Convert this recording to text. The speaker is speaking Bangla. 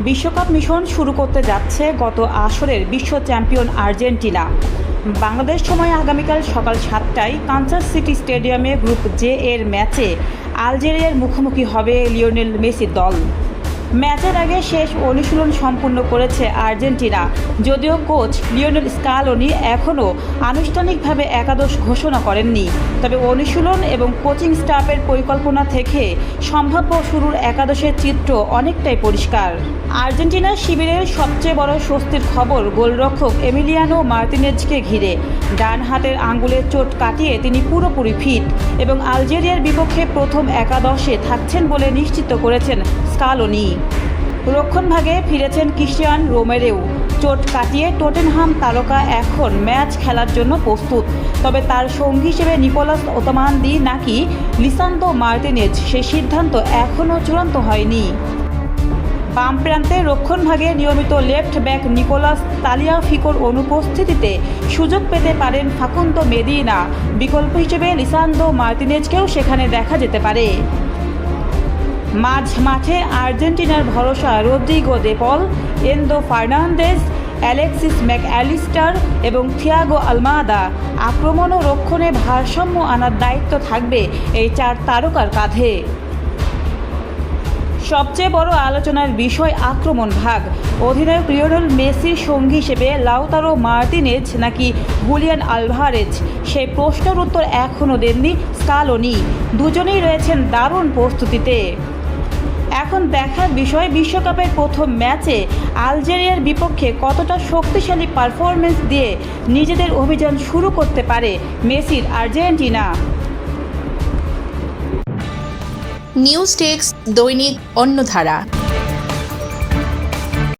বিশ্বকাপ মিশন শুরু করতে যাচ্ছে গত আসরের বিশ্ব চ্যাম্পিয়ন আর্জেন্টিনা। বাংলাদেশ সময় আগামীকাল সকাল 7টায় কানসাস সিটি স্টেডিয়ামে গ্রুপ জে এর ম্যাচে আলজেরিয়ার মুখোমুখি হবে লিওনেল মেসির দল। ম্যাচের আগে শেষ অনুশীলন সম্পূর্ণ করেছে আর্জেন্টিনা, যদিও কোচ লিওনেল স্কালোনি এখনও আনুষ্ঠানিকভাবে একাদশ ঘোষণা করেননি। তবে অনুশীলন এবং কোচিং স্টাফের পরিকল্পনা থেকে সম্ভাব্য শুরুর একাদশের চিত্র অনেকটাই পরিষ্কার। আর্জেন্টিনার শিবিরের সবচেয়ে বড় স্বস্তির খবর গোলরক্ষক এমিলিয়ানো মার্তিনেজকে ঘিরে। ডান হাতের আঙ্গুলের চোট কাটিয়ে তিনি পুরোপুরি ফিট এবং আলজেরিয়ার বিপক্ষে প্রথম একাদশে থাকছেন বলে নিশ্চিত করেছেন স্কালোনি। রক্ষণভাগে ফিরেছেন ক্রিস্টিয়ান রোমেরোও। চোট কাটিয়ে টটেনহাম তারকা এখন ম্যাচ খেলার জন্য প্রস্তুত। তবে তার সঙ্গী হিসেবে নিকোলাস ওতামান্দি নাকি লিসান্দ্রো মার্তিনেজ, সেই সিদ্ধান্ত এখনও চূড়ান্ত হয়নি। বাম প্রান্তে রক্ষণভাগে নিয়মিত লেফট ব্যাক নিকোলাস তালিয়াফিকোর অনুপস্থিতিতে সুযোগ পেতে পারেন ফাকুন্দো মেদিনা। বিকল্প হিসেবে লিসান্দ্রো মার্তিনেজকেও সেখানে দেখা যেতে পারে। মাঝ মাঠে আর্জেন্টিনার ভরসা রদ্রিগো দে পল, এনজো ফার্নান্দেজ, অ্যালেক্সিস ম্যাকঅ্যালিস্টার এবং থিয়াগো আলমাদা। আক্রমণ ও রক্ষণে ভারসাম্য আনার দায়িত্ব থাকবে এই চার তারকার কাঁধে। সবচেয়ে বড় আলোচনার বিষয় আক্রমণ ভাগ। অধিনায়ক লিওনেল মেসির সঙ্গী হিসেবে লাউতারো মার্তিনেজ নাকি হুলিয়ান আলভারেজ, সেই প্রশ্নের উত্তর এখনও দেননি স্কালোনি। দুজনেই রয়েছেন দারুণ প্রস্তুতিতে। এখন দেখার বিষয় বিশ্বকাপের প্রথম ম্যাচে আলজেরিয়ার বিপক্ষে কতটা শক্তিশালী পারফরমেন্স দিয়ে নিজেদের অভিযান শুরু করতে পারে মেসির আর্জেন্টিনা। নিউজ টেক্স দৈনিক অন্যধারা।